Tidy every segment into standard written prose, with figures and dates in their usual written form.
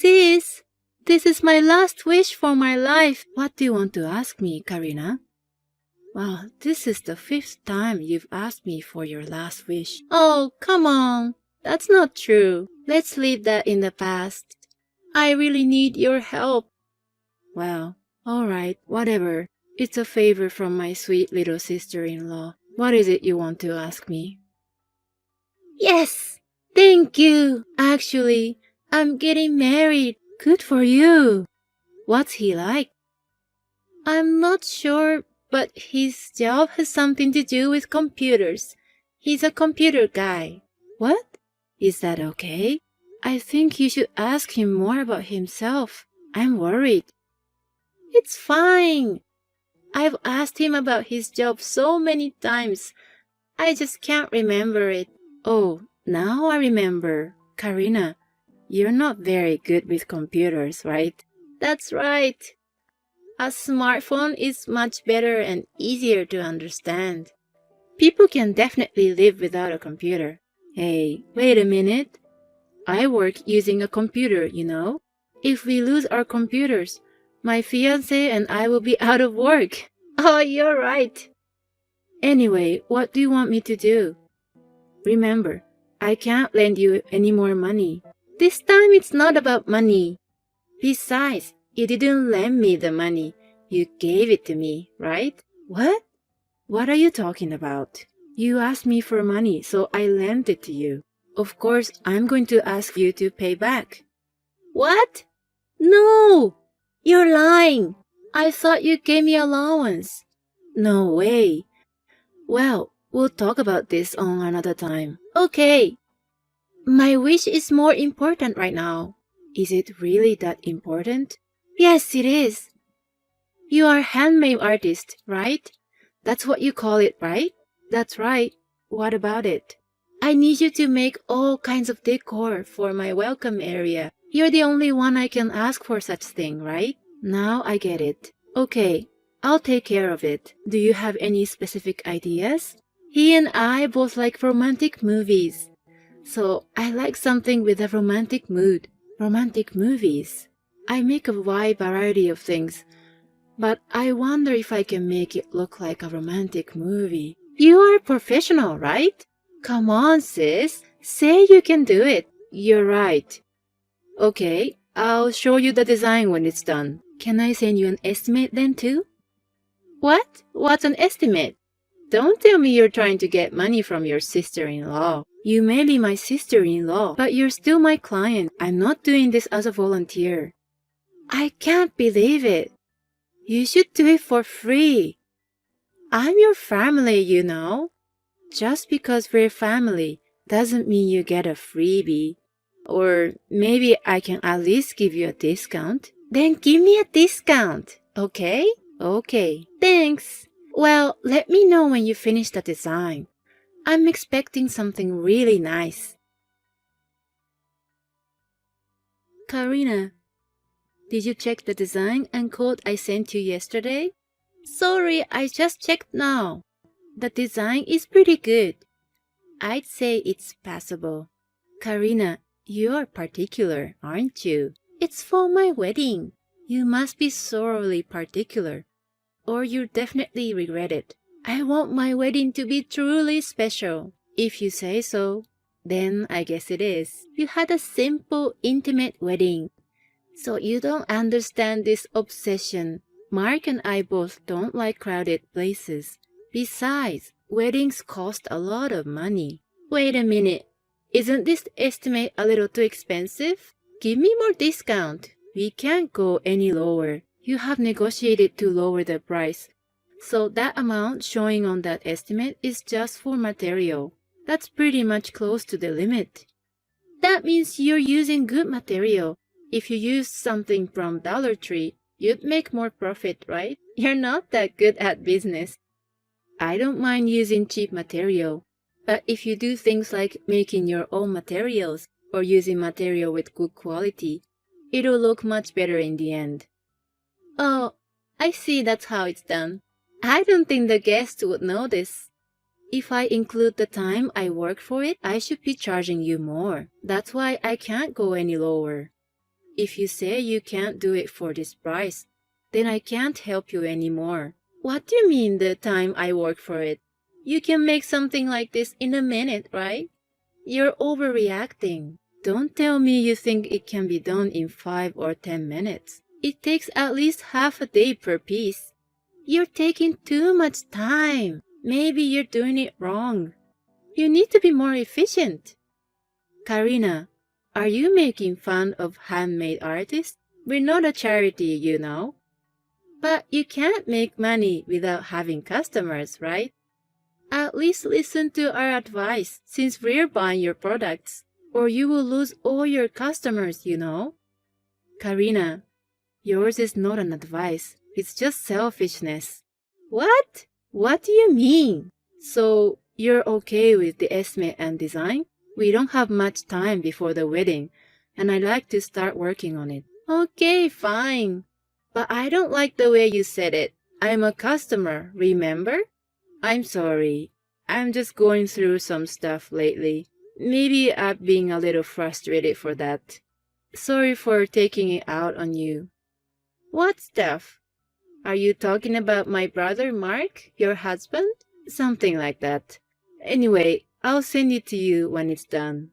This is my last wish for my life. What do you want to ask me, Karina? Well, this is the 5th time you've asked me for your last wish. Oh, come on. That's not true. Let's leave that in the past. I really need your help. Well, all right, whatever. It's a favor from my sweet little sister-in-law. What is it you want to ask me? Yes! Thank you! Actually, I'm getting married. Good for you! What's he like? I'm not sure, but his job has something to do with computers. He's a computer guy. What? Is that okay? I think you should ask him more about himself. I'm worried. It's fine. I've asked him about his job so many times. I just can't remember it. Oh, now I remember. Karina, you're not very good with computers, right? That's right. A smartphone is much better and easier to understand. People can definitely live without a computer. Hey, wait a minute. I work using a computer, you know. If we lose our computers, my fiancé and I will be out of work. Oh, you're right. Anyway, what do you want me to do? Remember, I can't lend you any more money. This time it's not about money. Besides, you didn't lend me the money. You gave it to me, right? What? What are you talking about? You asked me for money, so I lent it to you. Of course, I'm going to ask you to pay back. What? No! You're lying! I thought you gave me allowance. No way. Well, we'll talk about this on another time. Okay. My wish is more important right now. Is it really that important? Yes, it is. You are a handmade artist, right? That's what you call it, right? That's right. What about it? I need you to make all kinds of decor for my welcome area. You're the only one I can ask for such thing, right? Now I get it. Okay, I'll take care of it. Do you have any specific ideas? He and I both like romantic movies. So I like something with a romantic mood. Romantic movies. I make a wide variety of things, but I wonder if I can make it look like a romantic movie. You are a professional, right? Come on, sis. Say you can do it. You're right. Okay, I'll show you the design when it's done. Can I send you an estimate then too? What? What's an estimate? Don't tell me you're trying to get money from your sister-in-law. You may be my sister-in-law, but you're still my client. I'm not doing this as a volunteer. I can't believe it. You should do it for free. I'm your family, you know. Just because we're family doesn't mean you get a freebie. Or maybe I can at least give you a discount. Then give me a discount, okay? Okay, thanks. Well, let me know when you finish the design. I'm expecting something really nice. Karina, did you check the design and code I sent you yesterday? Sorry, I just checked now. The design is pretty good. I'd say it's passable. Karina, you're particular, aren't you? It's for my wedding. You must be thoroughly particular, or you'll definitely regret it. I want my wedding to be truly special. If you say so, then I guess it is. You had a simple, intimate wedding, so you don't understand this obsession. Mark and I both don't like crowded places. Besides, weddings cost a lot of money. Wait a minute. Isn't this estimate a little too expensive? Give me more discount. We can't go any lower. You have negotiated to lower the price. So that amount showing on that estimate is just for material. That's pretty much close to the limit. That means you're using good material. If you use something from Dollar Tree, you'd make more profit, right? You're not that good at business. I don't mind using cheap material, but if you do things like making your own materials or using material with good quality, it'll look much better in the end. Oh, I see that's how it's done. I don't think the guests would notice. If I include the time I work for it, I should be charging you more. That's why I can't go any lower. If you say you can't do it for this price, then I can't help you anymore. What do you mean the time I work for it? You can make something like this in a minute, right? You're overreacting. Don't tell me you think it can be done in 5 or 10 minutes. It takes at least half a day per piece. You're taking too much time. Maybe you're doing it wrong. You need to be more efficient. Karina, are you making fun of handmade artists? We're not a charity, you know. But you can't make money without having customers, right? At least listen to our advice since we're buying your products, or you will lose all your customers, you know. Karina, yours is not an advice. It's just selfishness. What? What do you mean? So, you're okay with the estimate and design? We don't have much time before the wedding, and I'd like to start working on it. Okay, fine. But I don't like the way you said it. I'm a customer, remember? I'm sorry. I'm just going through some stuff lately. Maybe I'm being a little frustrated for that. Sorry for taking it out on you. What stuff? Are you talking about my brother Mark, your husband? Something like that. Anyway, I'll send it to you when it's done.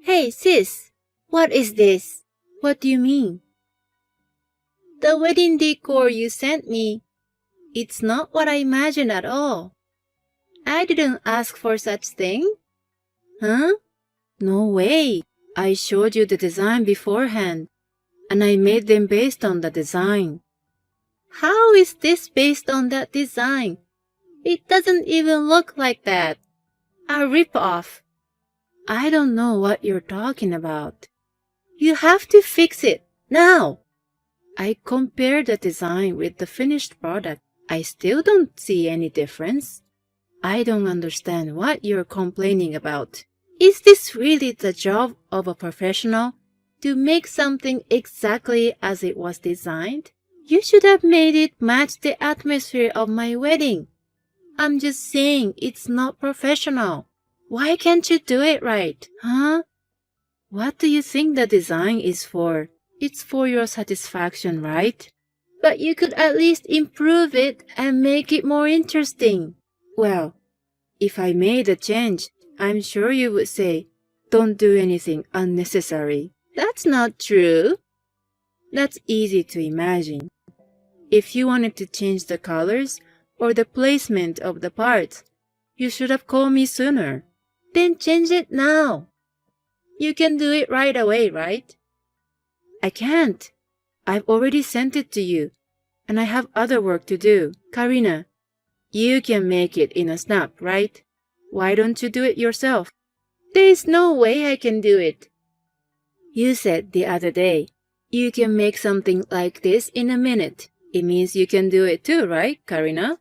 Hey, sis. What is this? What do you mean? The wedding decor you sent me. It's not what I imagined at all. I didn't ask for such thing. Huh? No way. I showed you the design beforehand, and I made them based on the design. How is this based on that design? It doesn't even look like that. A rip-off. I don't know what you're talking about. You have to fix it, now. I compared the design with the finished product. I still don't see any difference. I don't understand what you're complaining about. Is this really the job of a professional? To make something exactly as it was designed? You should have made it match the atmosphere of my wedding. I'm just saying it's not professional. Why can't you do it right, huh? What do you think the design is for? It's for your satisfaction, right? But you could at least improve it and make it more interesting. Well, if I made a change, I'm sure you would say, don't do anything unnecessary. That's not true. That's easy to imagine. If you wanted to change the colors or the placement of the parts, you should have called me sooner. Then change it now. You can do it right away, right? I can't. I've already sent it to you, and I have other work to do. Karina, you can make it in a snap, right? Why don't you do it yourself? There's no way I can do it. You said the other day, you can make something like this in a minute. It means you can do it too, right, Karina?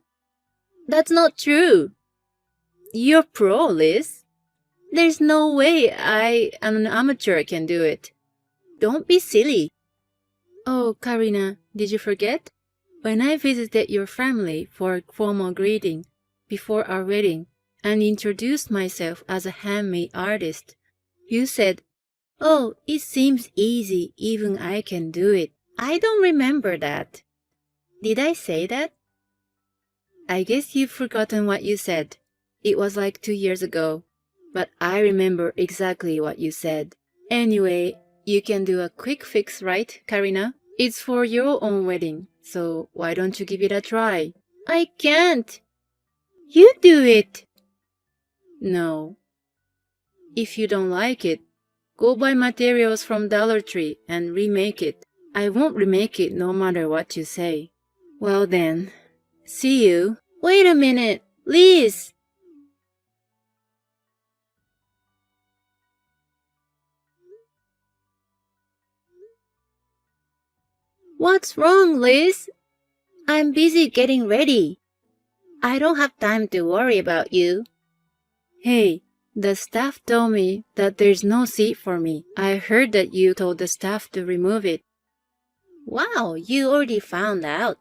That's not true. You're pro, Liz. There's no way I, an amateur, can do it. Don't be silly. Oh, Karina, did you forget? When I visited your family for a formal greeting before our wedding and introduced myself as a handmade artist, you said, "Oh, it seems easy, even I can do it." I don't remember that. Did I say that? I guess you've forgotten what you said. It was like 2 years ago, but I remember exactly what you said. Anyway, you can do a quick fix, right, Karina? It's for your own wedding, so why don't you give it a try? I can't. You do it. No. If you don't like it, go buy materials from Dollar Tree and remake it. I won't remake it no matter what you say. Well then, see you. Wait a minute, Liz! What's wrong, Liz? I'm busy getting ready. I don't have time to worry about you. Hey, the staff told me that there's no seat for me. I heard that you told the staff to remove it. Wow, you already found out.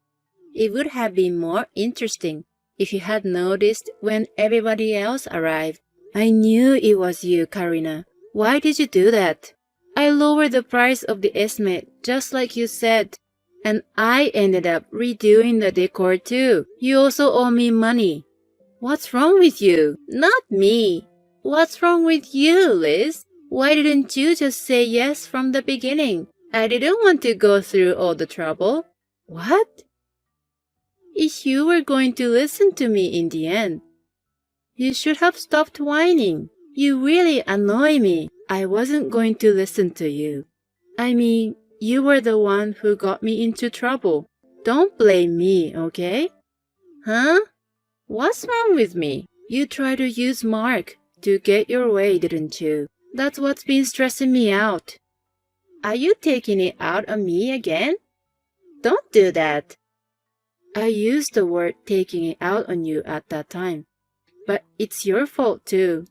It would have been more interesting if you had noticed when everybody else arrived. I knew it was you, Karina. Why did you do that? I lowered the price of the estimate, just like you said. And I ended up redoing the decor too. You also owe me money. What's wrong with you? Not me. What's wrong with you, Liz? Why didn't you just say yes from the beginning? I didn't want to go through all the trouble. What? If you were going to listen to me in the end, you should have stopped whining. You really annoy me. I wasn't going to listen to you. I mean, you were the one who got me into trouble. Don't blame me, okay? Huh? What's wrong with me? You tried to use Mark to get your way, didn't you? That's what's been stressing me out. Are you taking it out on me again? Don't do that. I used the word taking it out on you at that time. But it's your fault too.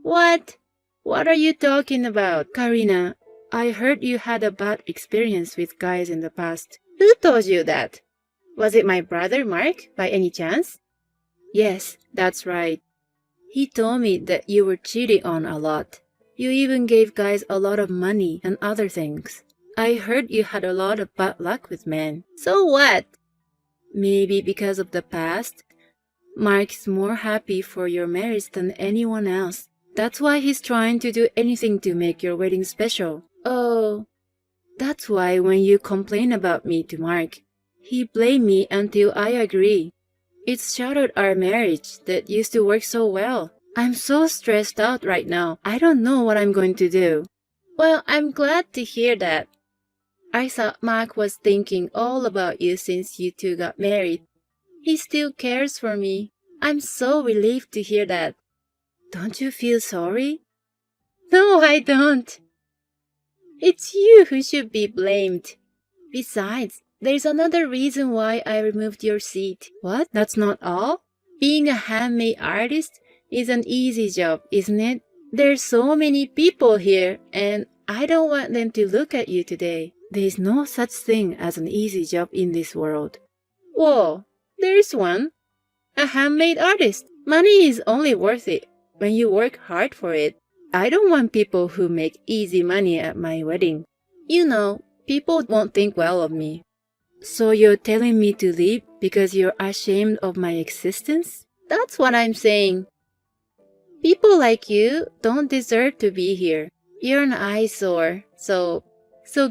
What? What are you talking about, Karina? I heard you had a bad experience with guys in the past. Who told you that? Was it my brother Mark, by any chance? Yes, that's right. He told me that you were cheating on a lot. You even gave guys a lot of money and other things. I heard you had a lot of bad luck with men. So what? Maybe because of the past, Mark's more happy for your marriage than anyone else. That's why he's trying to do anything to make your wedding special. Oh, that's why when you complain about me to Mark, he blamed me until I agree. It's shattered our marriage that used to work so well. I'm so stressed out right now. I don't know what I'm going to do. Well, I'm glad to hear that. I thought Mark was thinking all about you since you two got married. He still cares for me. I'm so relieved to hear that. Don't you feel sorry? No, I don't. It's you who should be blamed. Besides, there's another reason why I removed your seat. What? That's not all? Being a handmade artist is an easy job, isn't it? There's so many people here, and I don't want them to look at you today. There's no such thing as an easy job in this world. Whoa, there's one. A handmade artist. Money is only worth it when you work hard for it. I don't want people who make easy money at my wedding. You know, people won't think well of me. So you're telling me to leave because you're ashamed of my existence? That's what I'm saying. People like you don't deserve to be here. You're an eyesore, so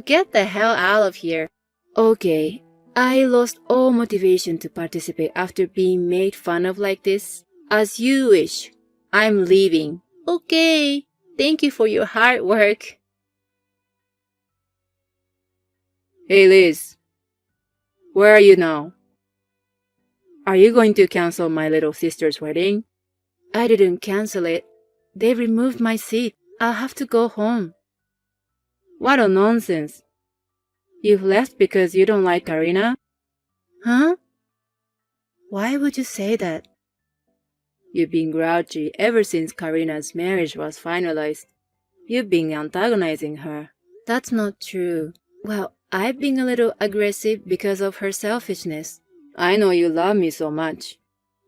get the hell out of here. Okay, I lost all motivation to participate after being made fun of like this. As you wish. I'm leaving. Okay, thank you for your hard work. Hey Liz, where are you now? Are you going to cancel my little sister's wedding? I didn't cancel it. They removed my seat. I'll have to go home. What a nonsense. You've left because you don't like Karina? Huh? Why would you say that? You've been grouchy ever since Karina's marriage was finalized. You've been antagonizing her. That's not true. Well, I've been a little aggressive because of her selfishness. I know you love me so much,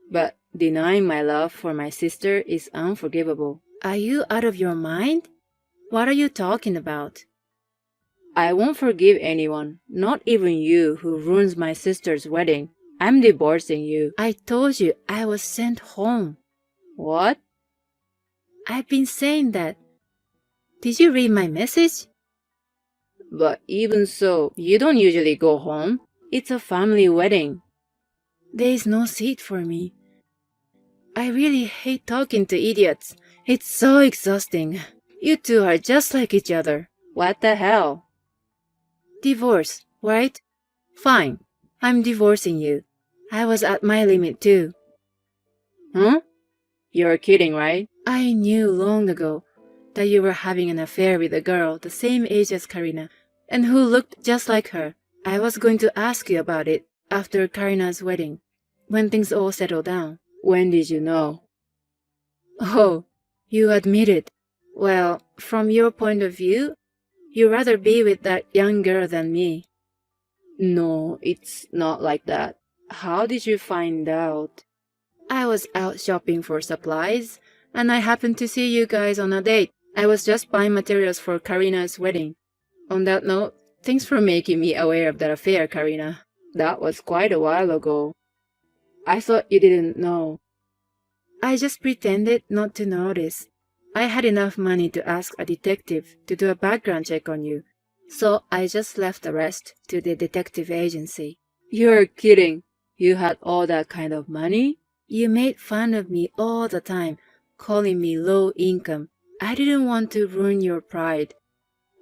but denying my love for my sister is unforgivable. Are you out of your mind? What are you talking about? I won't forgive anyone, not even you who ruins my sister's wedding. I'm divorcing you. I told you I was sent home. What? I've been saying that. Did you read my message? But even so, you don't usually go home. It's a family wedding. There is no seat for me. I really hate talking to idiots. It's so exhausting. You two are just like each other. What the hell? Divorce, right? Fine. I'm divorcing you. I was at my limit too. Huh? You're kidding, right? I knew long ago that you were having an affair with a girl the same age as Karina and who looked just like her. I was going to ask you about it after Karina's wedding, when things all settled down. When did you know? Oh, you admit it. Well, from your point of view, you'd rather be with that young girl than me. No, it's not like that. How did you find out? I was out shopping for supplies, and I happened to see you guys on a date. I was just buying materials for Karina's wedding. On that note, thanks for making me aware of that affair, Karina. That was quite a while ago. I thought you didn't know. I just pretended not to notice. I had enough money to ask a detective to do a background check on you, so I just left the rest to the detective agency. You're kidding. You had all that kind of money? You made fun of me all the time, calling me low income. I didn't want to ruin your pride.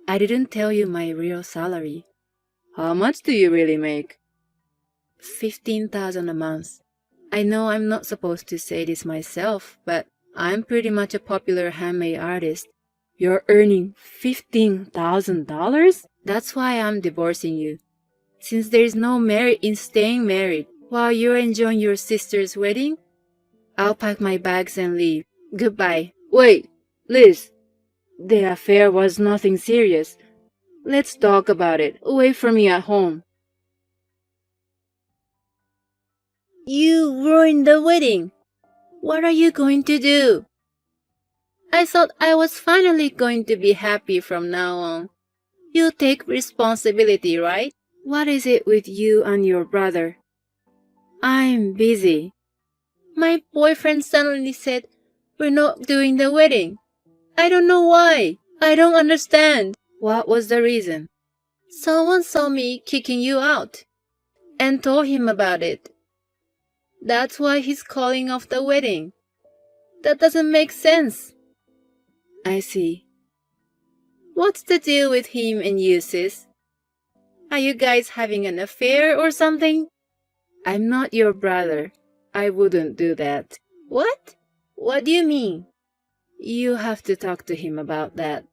I didn't tell you my real salary. How much do you really make? 15,000 a month. I know I'm not supposed to say this myself, but I'm pretty much a popular handmade artist. You're earning $15,000? That's why I'm divorcing you. Since there's no merit in staying married while you're enjoying your sister's wedding, I'll pack my bags and leave. Goodbye. Wait, Liz. The affair was nothing serious. Let's talk about it. Away from me at home. You ruined the wedding. What are you going to do? I thought I was finally going to be happy from now on. You take responsibility, right? What is it with you and your brother? I'm busy. My boyfriend suddenly said, we're not doing the wedding. I don't know why. I don't understand. What was the reason? Someone saw me kicking you out and told him about it. That's why he's calling off the wedding. That doesn't make sense. I see. What's the deal with him and you, sis? Are you guys having an affair or something? I'm not your brother. I wouldn't do that. What? What do you mean? You have to talk to him about that.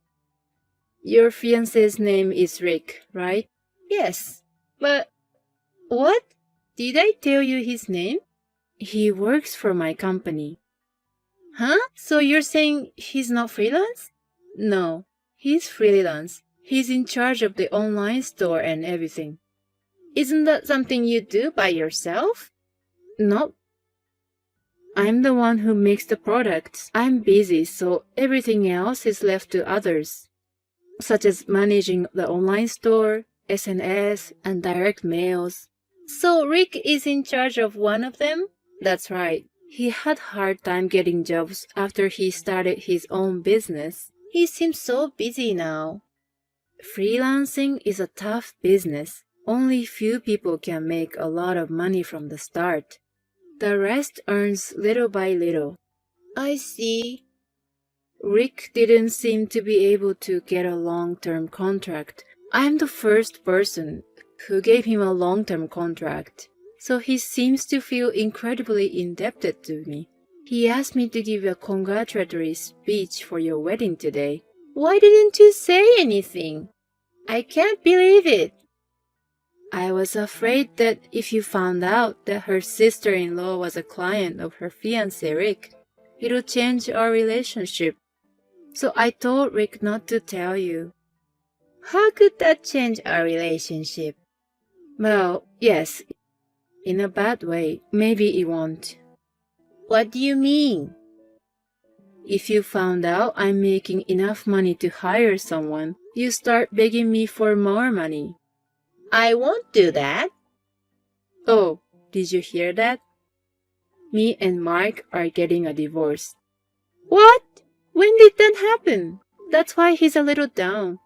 Your fiancé's name is Rick, right? Yes. But what? Did I tell you his name? He works for my company. Huh? So you're saying he's not freelance? No, he's freelance. He's in charge of the online store and everything. Isn't that something you do by yourself? Nope. I'm the one who makes the products. I'm busy, so everything else is left to others, such as managing the online store, SNS, and direct mails. So Rick is in charge of one of them? That's right. He had a hard time getting jobs after he started his own business. He seems so busy now. Freelancing is a tough business. Only few people can make a lot of money from the start. The rest earns little by little. I see. Rick didn't seem to be able to get a long-term contract. I'm the first person who gave him a long-term contract, so he seems to feel incredibly indebted to me. He asked me to give a congratulatory speech for your wedding today. Why didn't you say anything? I can't believe it. I was afraid that if you found out that her sister-in-law was a client of her fiancé Rick, it'll change our relationship. So I told Rick not to tell you. How could that change our relationship? Well, yes, in a bad way. Maybe it won't. What do you mean? If you found out I'm making enough money to hire someone, you start begging me for more money. I won't do that. Oh, did you hear that? Me and Mark are getting a divorce. What? When did that happen? That's why he's a little down.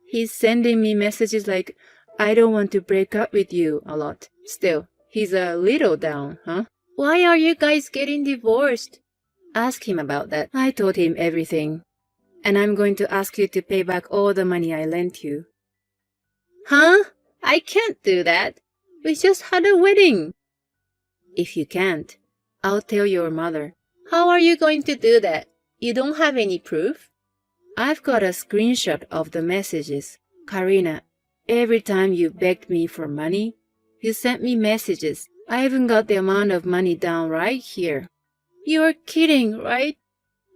He's sending me messages like, I don't want to break up with you a lot. Still, he's a little down, huh? Why are you guys getting divorced? Ask him about that. I told him everything. And I'm going to ask you to pay back all the money I lent you. Huh? I can't do that. We just had a wedding. If you can't, I'll tell your mother. How are you going to do that? You don't have any proof? I've got a screenshot of the messages. Karina, every time you begged me for money, you sent me messages. I even got the amount of money down right here. You're kidding, right?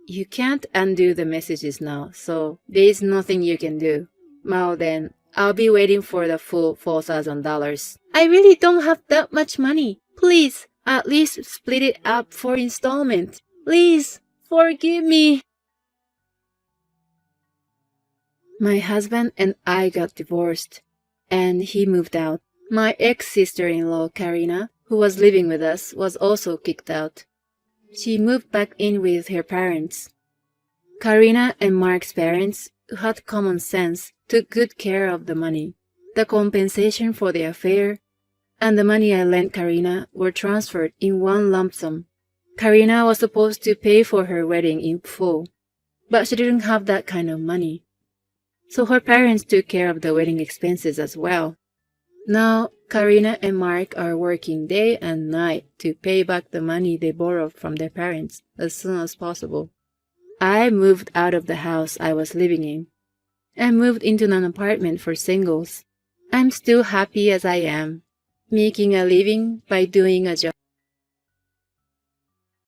You can't undo the messages now, so there's nothing you can do. Well then, I'll be waiting for the full $4,000. I really don't have that much money. Please, at least split it up for installment. Please, forgive me. My husband and I got divorced, and he moved out. My ex-sister-in-law, Karina, who was living with us, was also kicked out. She moved back in with her parents. Karina and Mark's parents, who had common sense, took good care of the money. The compensation for the affair and the money I lent Karina were transferred in one lump sum. Karina was supposed to pay for her wedding in full, but she didn't have that kind of money. So her parents took care of the wedding expenses as well. Now, Karina and Mark are working day and night to pay back the money they borrowed from their parents as soon as possible. I moved out of the house I was living in and moved into an apartment for singles. I'm still happy as I am, making a living by doing a job